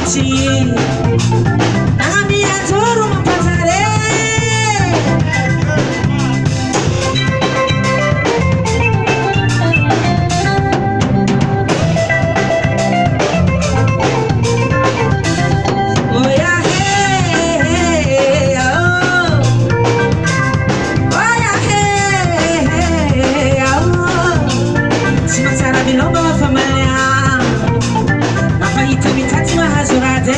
Sim. A minha turma passarei. Oi, arrei, oh. Oi, arrei, oh. Se não será, me não vou famalhar. Apa itu minta cuma hazurade.